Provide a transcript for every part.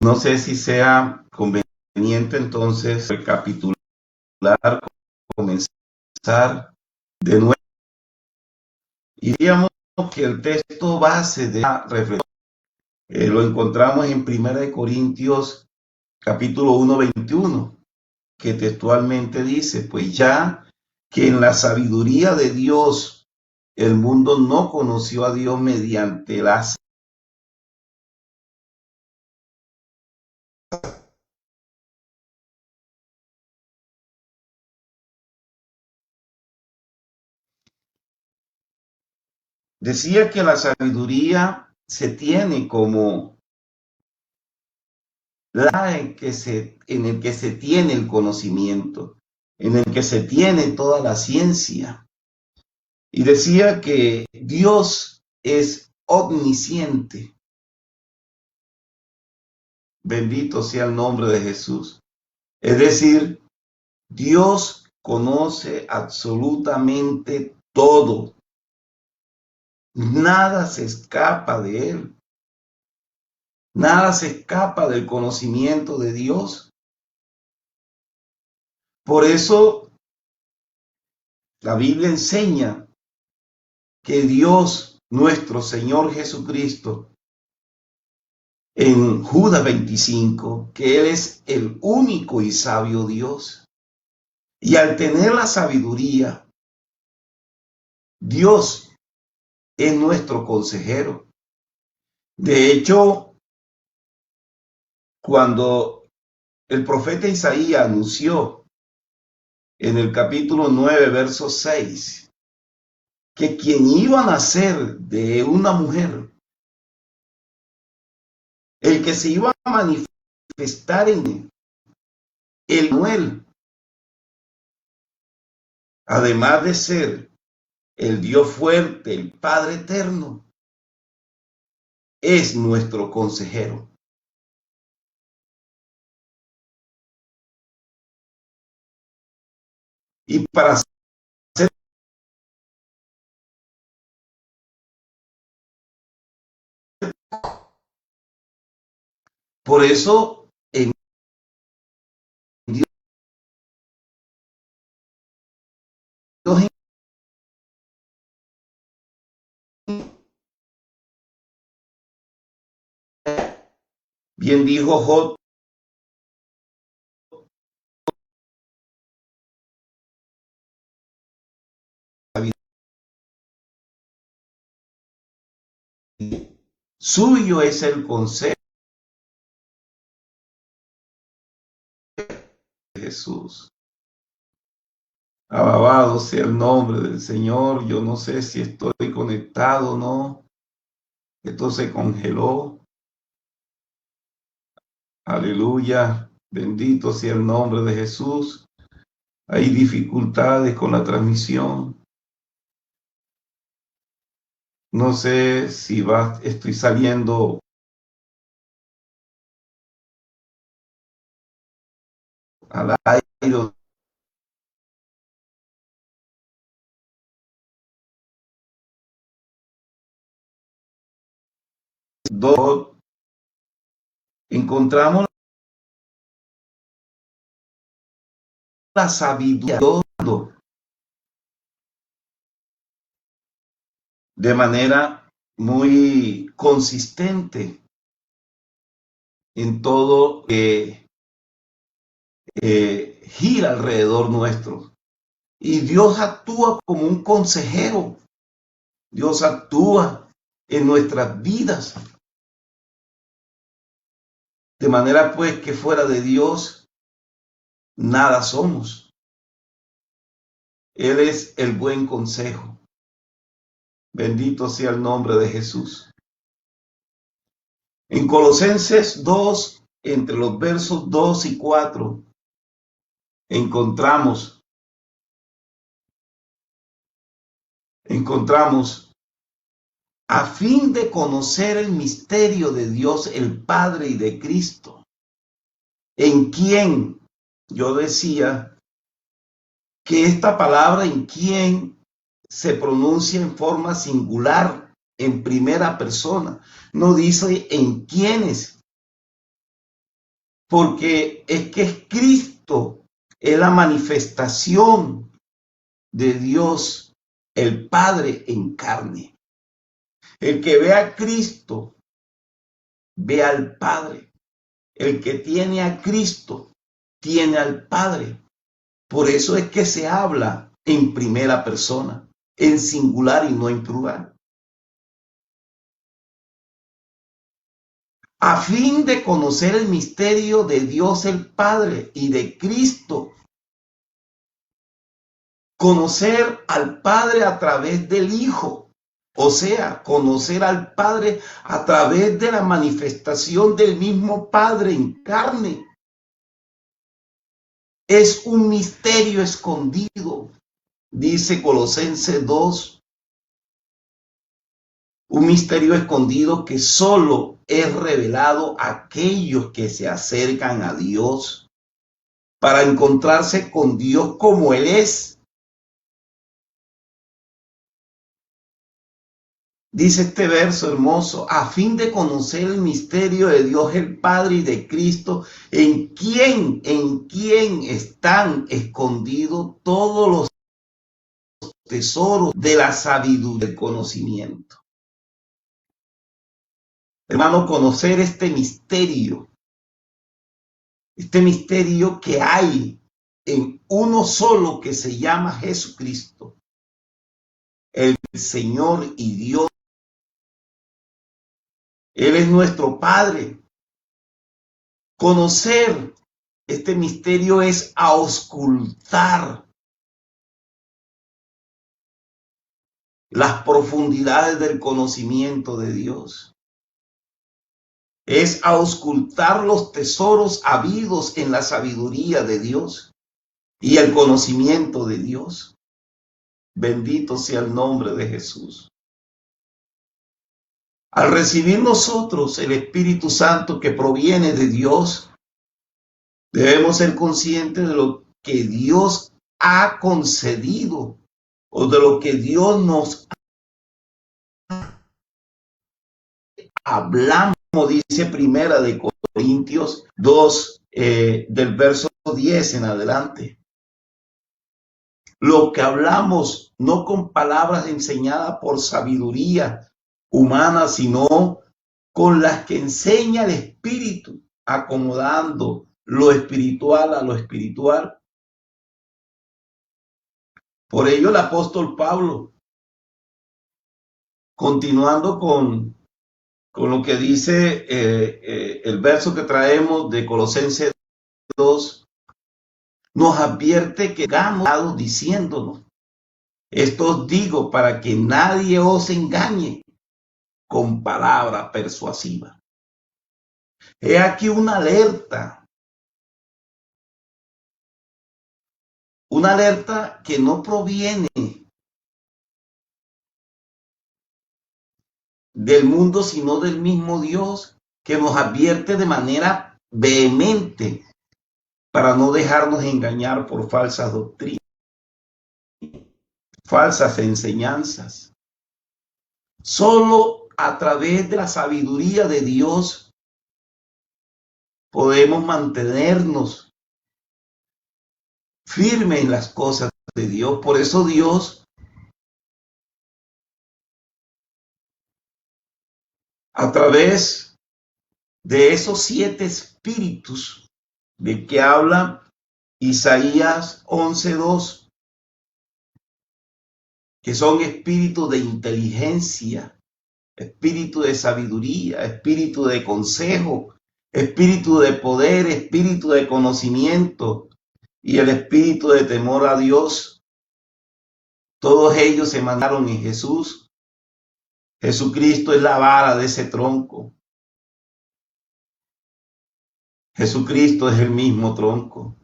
No sé si sea conveniente entonces recapitular, comenzar de nuevo. Y diríamos que el texto base de la reflexión lo encontramos en 1 Corintios capítulo 1, 21, que textualmente dice, pues ya que en la sabiduría de Dios el mundo no conoció a Dios mediante las. Decía que la sabiduría se tiene como en el que se tiene el conocimiento, en el que se tiene toda la ciencia. Y decía que Dios es omnisciente. Bendito sea el nombre de Jesús. Es decir, Dios conoce absolutamente todo. Nada se escapa de Él. Nada se escapa del conocimiento de Dios. Por eso la Biblia enseña que Dios, nuestro Señor Jesucristo, en Judas 25, que Él es el único y sabio Dios. Y al tener la sabiduría, Dios es nuestro consejero. De hecho, cuando el profeta Isaías anunció en el capítulo 9, verso 6, que quien iba a nacer de una mujer, el que se iba a manifestar en el Manuel, además de ser el Dios fuerte, el Padre eterno, es nuestro consejero. Y para hacer, por eso en Dios, bien dijo Job, suyo es el consejo de Jesús. Alabado sea el nombre del Señor. Yo no sé si estoy conectado o no. Esto se congeló. Aleluya. Bendito sea el nombre de Jesús. Hay dificultades con la transmisión. No sé si estoy saliendo al aire. Encontramos la sabiduría de manera muy consistente en todo gira alrededor nuestro. Y Dios actúa como un consejero. Dios actúa en nuestras vidas. De manera pues que fuera de Dios nada somos. Él es el buen consejo. Bendito sea el nombre de Jesús. En Colosenses 2, entre los versos 2 y 4, encontramos a fin de conocer el misterio de Dios el Padre y de Cristo, en quien yo decía que esta palabra en quien se pronuncia en forma singular, en primera persona, no dice en quienes, porque es que es Cristo, es la manifestación de Dios, el Padre en carne. El que ve a Cristo, ve al Padre. El que tiene a Cristo, tiene al Padre. Por eso es que se habla en primera persona, en singular y no en plural. A fin de conocer el misterio de Dios el Padre y de Cristo. Conocer al Padre a través del Hijo. O sea, conocer al Padre a través de la manifestación del mismo Padre en carne. Es un misterio escondido, dice Colosenses 2. Un misterio escondido que solo es revelado a aquellos que se acercan a Dios para encontrarse con Dios como Él es. Dice este verso hermoso, a fin de conocer el misterio de Dios el Padre y de Cristo, en quien están escondidos todos los tesoros de la sabiduría del conocimiento. Hermano, conocer este misterio que hay en uno solo que se llama Jesucristo, el Señor y Dios. Él es nuestro Padre. Conocer este misterio es auscultar las profundidades del conocimiento de Dios. Es auscultar los tesoros habidos en la sabiduría de Dios y el conocimiento de Dios. Bendito sea el nombre de Jesús. Al recibir nosotros el Espíritu Santo que proviene de Dios, debemos ser conscientes de lo que Dios ha concedido o de lo que Dios nos hablamos, dice Primera de Corintios 2, del verso 10 en adelante. Lo que hablamos no con palabras enseñadas por sabiduría humana, sino con las que enseña el Espíritu, acomodando lo espiritual a lo espiritual. Por ello el apóstol Pablo, continuando con lo que dice el verso que traemos de Colosenses 2, nos advierte que hagamos diciéndonos, esto os digo para que nadie os engañe con palabra persuasiva. He aquí una alerta que no proviene del mundo, sino del mismo Dios, que nos advierte de manera vehemente para no dejarnos engañar por falsas doctrinas, falsas enseñanzas. Solo a través de la sabiduría de Dios podemos mantenernos firmes en las cosas de Dios. Por eso Dios, a través de esos 7 espíritus de que habla Isaías 11:2, que son espíritus de inteligencia, espíritu de sabiduría, espíritu de consejo, espíritu de poder, espíritu de conocimiento y el espíritu de temor a Dios. Todos ellos se mandaron en Jesús. Jesucristo es la vara de ese tronco. Jesucristo es el mismo tronco.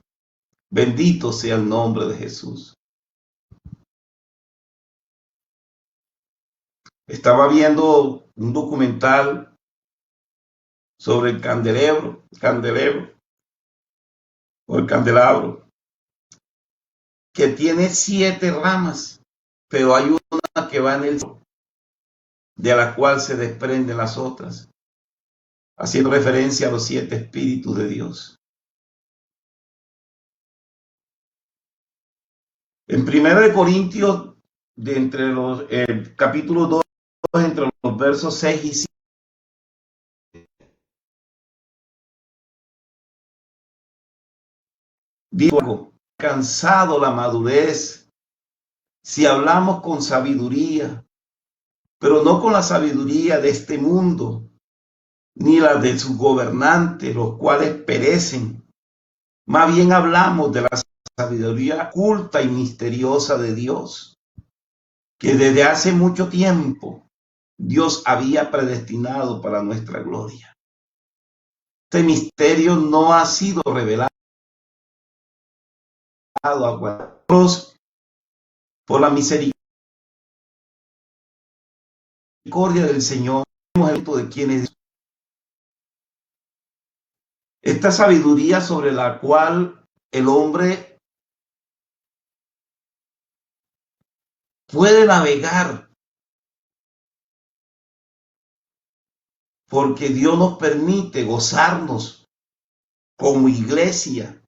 Bendito sea el nombre de Jesús. Estaba viendo un documental sobre el candelabro o el candelabro, que tiene 7 ramas, pero hay una que va en el centro, de la cual se desprenden las otras. haciendo referencia a los 7 espíritus de Dios. En 1 Corintios, de entre los capítulo 2, entre los versos 6 y 7, digo, alcanzado la madurez si hablamos con sabiduría, pero no con la sabiduría de este mundo, ni la de sus gobernantes, los cuales perecen. Más bien hablamos de la sabiduría oculta y misteriosa de Dios, que desde hace mucho tiempo Dios había predestinado para nuestra gloria. Este misterio no ha sido revelado a nosotros por la misericordia del Señor, de quienes esta sabiduría sobre la cual el hombre puede navegar, porque Dios nos permite gozarnos como iglesia,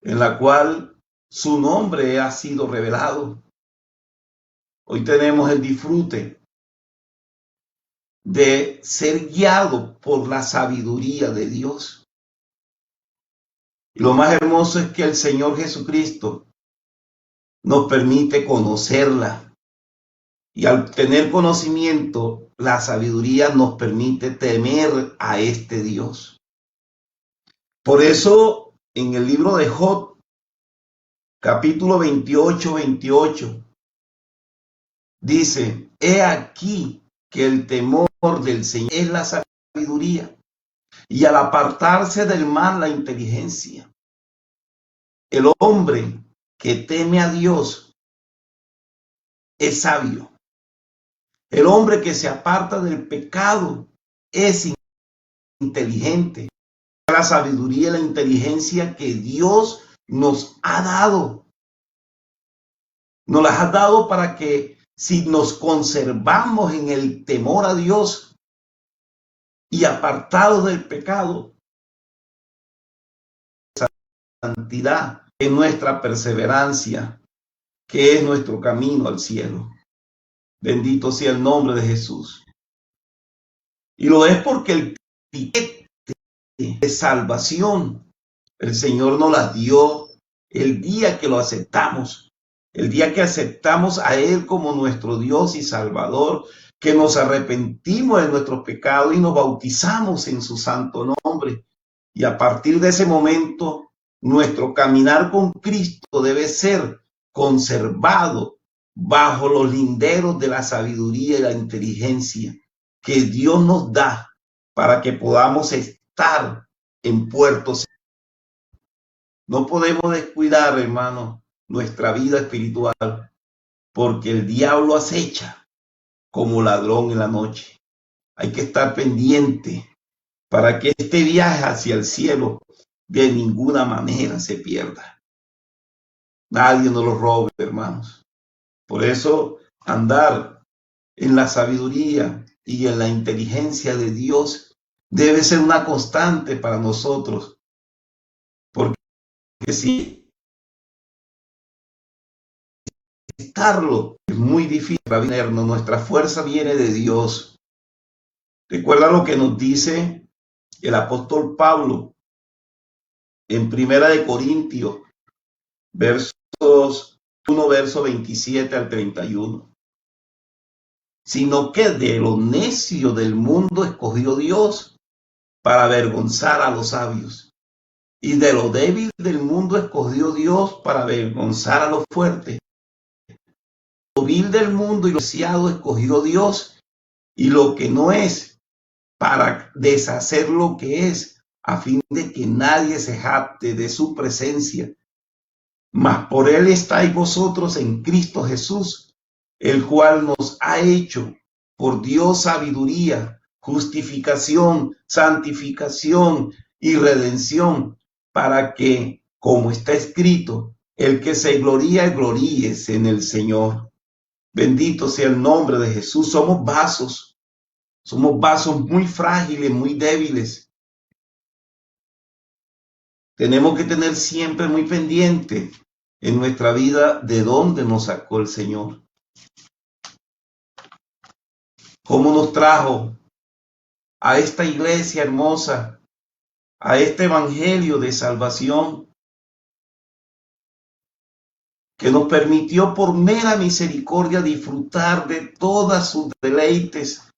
en la cual su nombre ha sido revelado. Hoy tenemos el disfrute de ser guiado por la sabiduría de Dios. Y lo más hermoso es que el Señor Jesucristo nos permite conocerla. Y al tener conocimiento, la sabiduría nos permite temer a este Dios. Por eso, en el libro de Job, capítulo 28, dice: he aquí que el temor del Señor es la sabiduría, y al apartarse del mal la inteligencia. El hombre que teme a Dios es sabio. El hombre que se aparta del pecado es inteligente. La sabiduría y la inteligencia que Dios nos ha dado. Nos las ha dado para que, si nos conservamos en el temor a Dios y apartados del pecado, santidad es nuestra perseverancia, que es nuestro camino al cielo. Bendito sea el nombre de Jesús. Y lo es porque el piquete de salvación el Señor nos la dio el día que lo aceptamos, el día que aceptamos a Él como nuestro Dios y Salvador, que nos arrepentimos de nuestros pecados y nos bautizamos en su santo nombre. Y a partir de ese momento, nuestro caminar con Cristo debe ser conservado bajo los linderos de la sabiduría y la inteligencia que Dios nos da para que podamos estar en puertos. No podemos descuidar, hermano, nuestra vida espiritual, porque el diablo acecha como ladrón en la noche. Hay que estar pendiente para que este viaje hacia el cielo de ninguna manera se pierda. Nadie nos lo robe, hermanos. Por eso, andar en la sabiduría y en la inteligencia de Dios debe ser una constante para nosotros. Porque si estarlo es muy difícil, nuestra fuerza viene de Dios. Recuerda lo que nos dice el apóstol Pablo en 1 Corintios, versos 1, verso 27 al 31. Sino que de lo necio del mundo escogió Dios para avergonzar a los sabios. Y de lo débil del mundo escogió Dios para avergonzar a los fuertes. Lo vil del mundo y lo deseado escogió Dios, y lo que no es, para deshacer lo que es, a fin de que nadie se jacte de su presencia. Mas por él estáis vosotros en Cristo Jesús, el cual nos ha hecho por Dios sabiduría, justificación, santificación y redención, para que, como está escrito, el que se gloría, gloríese en el Señor. Bendito sea el nombre de Jesús. Somos vasos Somos vasos muy frágiles, muy débiles. Tenemos que tener siempre muy pendiente en nuestra vida de dónde nos sacó el Señor. Cómo nos trajo a esta iglesia hermosa, a este evangelio de salvación que nos permitió por mera misericordia disfrutar de todas sus deleites,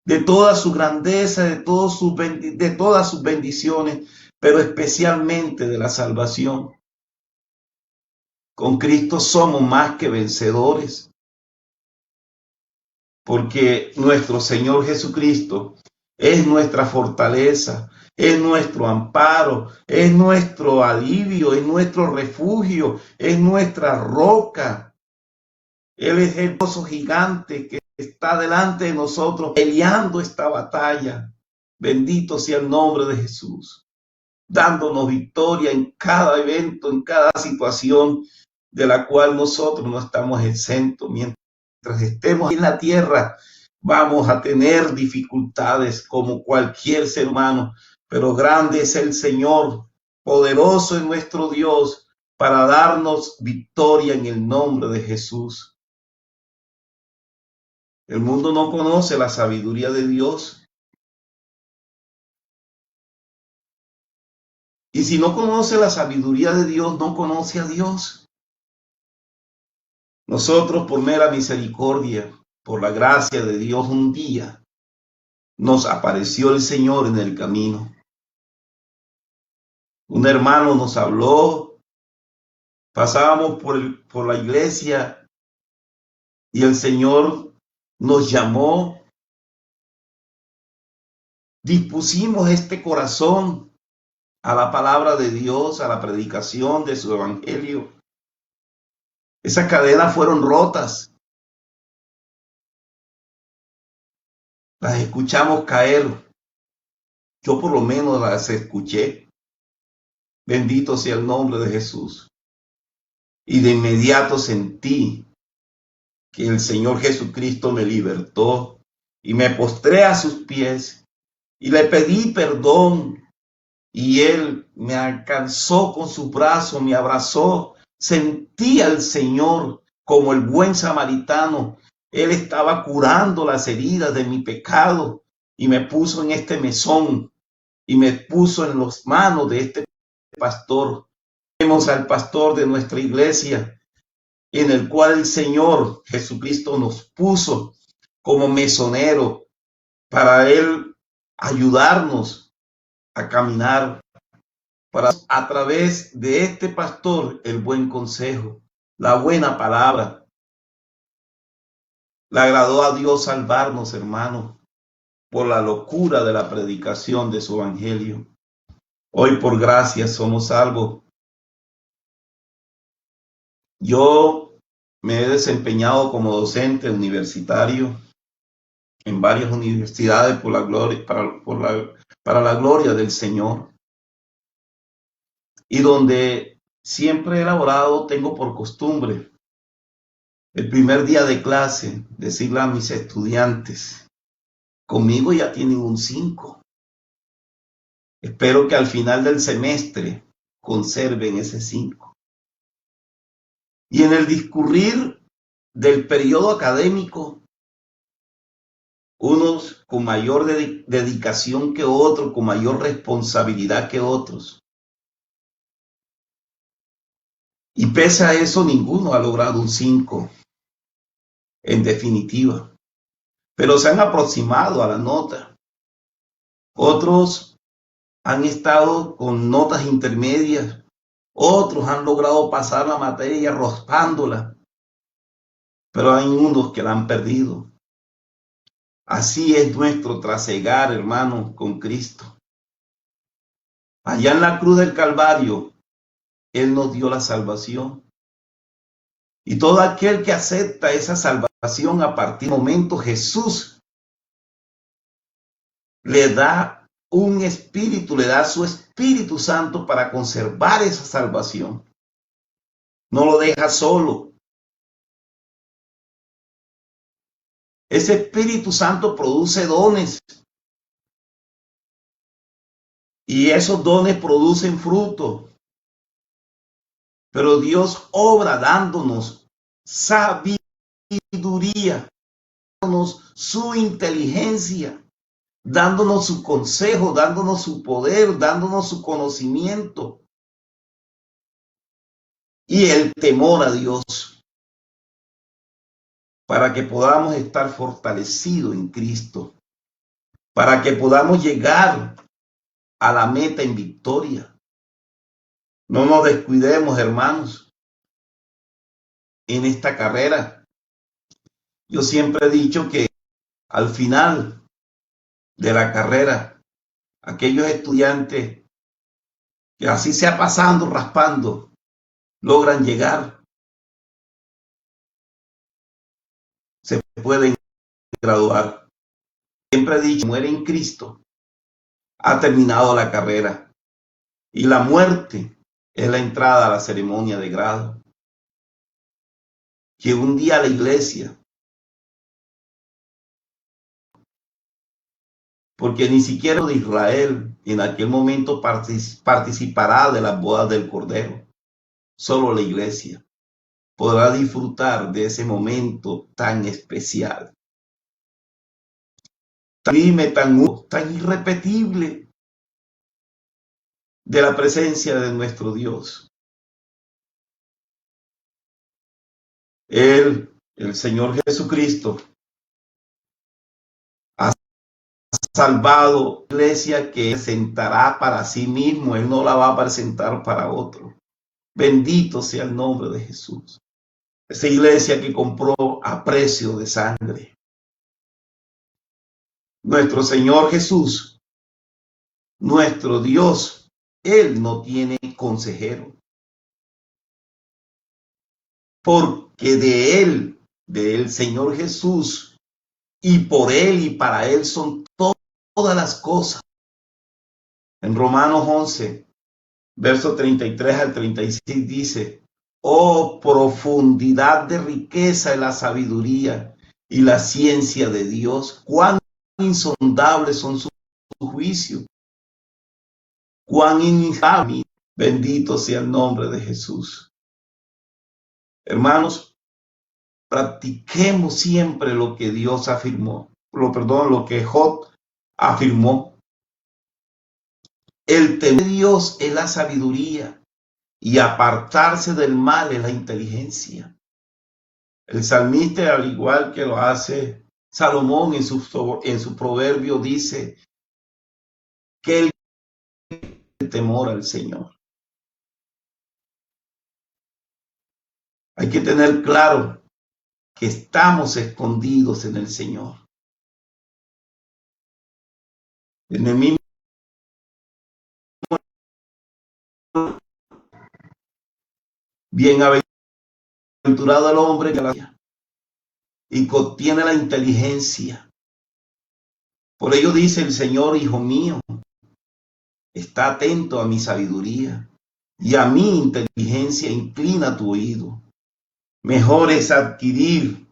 de toda su grandeza, de todas sus bendiciones, pero especialmente de la salvación. Con Cristo somos más que vencedores, porque nuestro Señor Jesucristo es nuestra fortaleza, es nuestro amparo, es nuestro alivio, es nuestro refugio, es nuestra roca. Él es el pozo gigante que está delante de nosotros peleando esta batalla. Bendito sea el nombre de Jesús, dándonos victoria en cada evento, en cada situación de la cual nosotros no estamos exentos. Mientras estemos en la tierra, vamos a tener dificultades como cualquier ser humano, pero grande es el Señor, poderoso es nuestro Dios para darnos victoria en el nombre de Jesús. El mundo no conoce la sabiduría de Dios. Y si no conoce la sabiduría de Dios, no conoce a Dios. Nosotros, por mera misericordia, por la gracia de Dios, un día nos apareció el Señor en el camino. Un hermano nos habló, pasábamos por la iglesia y el Señor nos llamó. Dispusimos este corazón a la palabra de Dios, a la predicación de su evangelio. Esas cadenas fueron rotas. Las escuchamos caer. Yo por lo menos las escuché. Bendito sea el nombre de Jesús. Y de inmediato sentí que el Señor Jesucristo me libertó y me postré a sus pies y le pedí perdón. Y Él me alcanzó con su brazo, me abrazó. Sentí al Señor como el buen samaritano. Él estaba curando las heridas de mi pecado y me puso en este mesón y me puso en las manos de este pastor. Vemos al pastor de nuestra iglesia, en el cual el Señor Jesucristo nos puso como mesonero para Él ayudarnos a caminar, para a través de este pastor el buen consejo, la buena palabra. Le agradó a Dios salvarnos, hermanos, por la locura de la predicación de su evangelio. Hoy por gracia somos salvos. Yo me he desempeñado como docente universitario en varias universidades por la gloria, para la gloria del Señor. Y donde siempre he elaborado, tengo por costumbre, el primer día de clase, decirle a mis estudiantes, conmigo ya tienen un 5. Espero que al final del semestre conserven ese 5. Y en el discurrir del periodo académico, unos con mayor dedicación que otros, con mayor responsabilidad que otros. Y pese a eso, ninguno ha logrado un 5, en definitiva. Pero se han aproximado a la nota. Otros han estado con notas intermedias. Otros han logrado pasar la materia raspándola. Pero hay unos que la han perdido. Así es nuestro trasegar, hermanos, con Cristo. Allá en la cruz del Calvario, Él nos dio la salvación. Y todo aquel que acepta esa salvación a partir del momento, Jesús le da un espíritu, le da su Espíritu Santo para conservar esa salvación. No lo deja solo. Ese Espíritu Santo produce dones y esos dones producen fruto. Pero Dios obra dándonos sabiduría, dándonos su inteligencia, dándonos su consejo, dándonos su poder, dándonos su conocimiento y el temor a Dios para que podamos estar fortalecidos en Cristo, para que podamos llegar a la meta en victoria. No nos descuidemos, hermanos, en esta carrera. Yo siempre he dicho que al final de la carrera, aquellos estudiantes que así sea pasando, raspando, logran llegar, se pueden graduar. Siempre he dicho, muere en Cristo, ha terminado la carrera y la muerte es la entrada a la ceremonia de grado. Que un día la iglesia, porque ni siquiera de Israel en aquel momento participará de las bodas del Cordero, solo la iglesia podrá disfrutar de ese momento tan especial, tan irrepetible de la presencia de nuestro Dios. Él, el Señor Jesucristo, ha salvado la iglesia que presentará para sí mismo. Él no la va a presentar para otro. Bendito sea el nombre de Jesús. Esa iglesia que compró a precio de sangre. Nuestro Señor Jesús, nuestro Dios, Él no tiene consejero. Porque de Él, del Señor Jesús, y por Él y para Él son todas las cosas. En Romanos 11, verso 33 al 36 dice: oh, profundidad de riqueza en la sabiduría y la ciencia de Dios, cuán insondables son sus juicios, cuán inefable. Bendito sea el nombre de Jesús. Hermanos, practiquemos siempre lo que Dios afirmó, lo que Job afirmó. El temer de Dios es la sabiduría y apartarse del mal es la inteligencia. El salmista, al igual que lo hace Salomón en su proverbio, dice que el temor al Señor. Hay que tener claro que estamos escondidos en el Señor. En el mismo bienaventurado el hombre que la y contiene la inteligencia. Por ello dice el Señor: hijo mío, está atento a mi sabiduría y a mi inteligencia inclina tu oído. Mejor es adquirir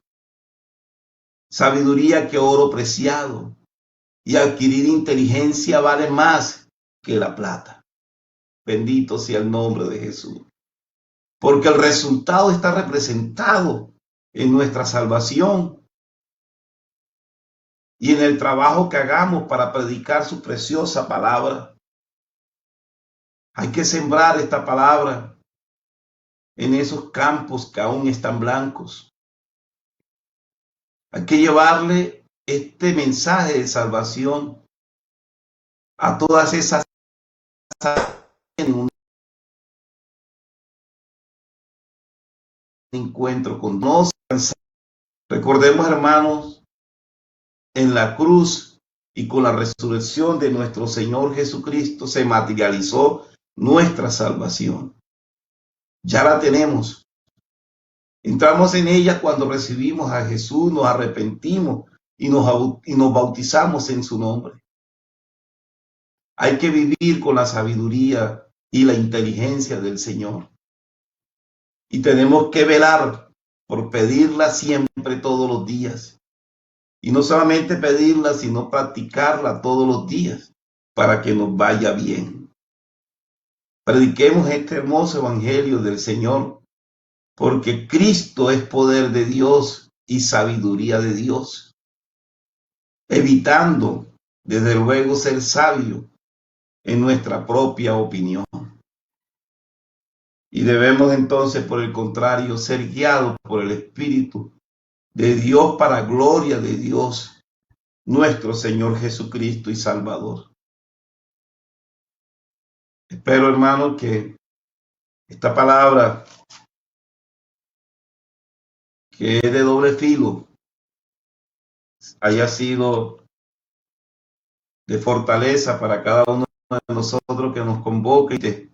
sabiduría que oro preciado, y adquirir inteligencia vale más que la plata. Bendito sea el nombre de Jesús. Porque el resultado está representado en nuestra salvación y en el trabajo que hagamos para predicar su preciosa palabra. Hay que sembrar esta palabra en esos campos que aún están blancos. Hay que llevarle este mensaje de salvación a todas esas en un encuentro con Dios. Recordemos, hermanos, en la cruz y con la resurrección de nuestro Señor Jesucristo se materializó nuestra salvación. Ya la tenemos. Entramos en ella cuando recibimos a Jesús, nos arrepentimos y nos bautizamos en su nombre. Hay que vivir con la sabiduría y la inteligencia del Señor. Y tenemos que velar por pedirla siempre, todos los días. Y no solamente pedirla, sino practicarla todos los días para que nos vaya bien. Prediquemos este hermoso evangelio del Señor, porque Cristo es poder de Dios y sabiduría de Dios, evitando desde luego ser sabio en nuestra propia opinión. Y debemos entonces, por el contrario, ser guiados por el Espíritu de Dios para gloria de Dios, nuestro Señor Jesucristo y Salvador. Espero, hermanos, que esta palabra, que es de doble filo, haya sido de fortaleza para cada uno de nosotros, que nos convoque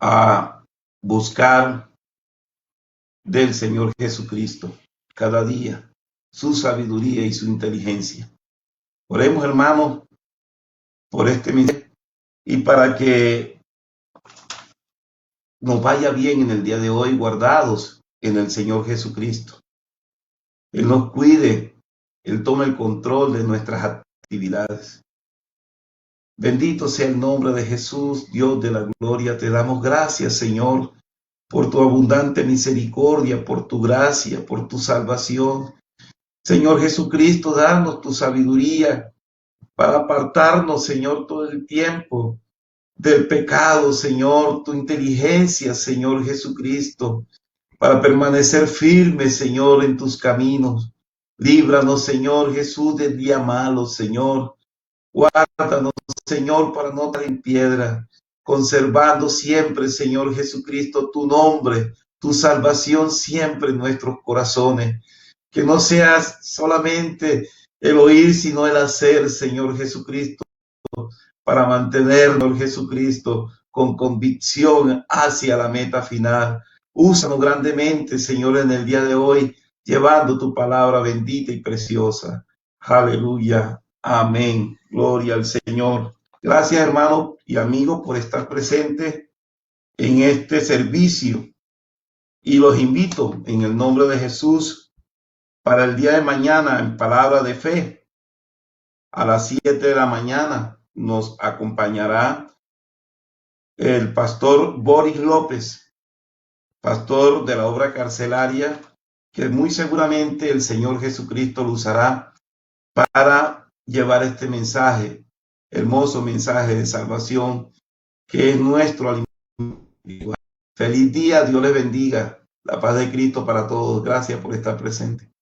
a buscar del Señor Jesucristo cada día su sabiduría y su inteligencia. Oremos, hermanos, por este ministerio y para que nos vaya bien en el día de hoy, guardados en el Señor Jesucristo. Él nos cuide, Él tome el control de nuestras actividades. Bendito sea el nombre de Jesús, Dios de la gloria. Te damos gracias, Señor, por tu abundante misericordia, por tu gracia, por tu salvación. Señor Jesucristo, danos tu sabiduría para apartarnos, Señor, todo el tiempo del pecado, Señor, tu inteligencia, Señor Jesucristo, para permanecer firmes, Señor, en tus caminos. Líbranos, Señor Jesús, del día malo, Señor. Guárdanos, Señor, para no caer en piedra, conservando siempre, Señor Jesucristo, tu nombre, tu salvación siempre en nuestros corazones. Que no seas solamente el oír, sino el hacer, Señor Jesucristo, para mantenernos, Jesucristo, con convicción hacia la meta final. Úsanos grandemente, Señor, en el día de hoy, llevando tu palabra bendita y preciosa. Aleluya. Amén. Gloria al Señor. Gracias, hermanos y amigos, por estar presentes en este servicio. Y los invito en el nombre de Jesús para el día de mañana en Palabra de Fe. A las 7 de la mañana nos acompañará el pastor Boris López, pastor de la obra carcelaria, que muy seguramente el Señor Jesucristo lo usará para llevar este mensaje, hermoso mensaje de salvación, que es nuestro alimento. Feliz día, Dios les bendiga. La paz de Cristo para todos. Gracias por estar presente.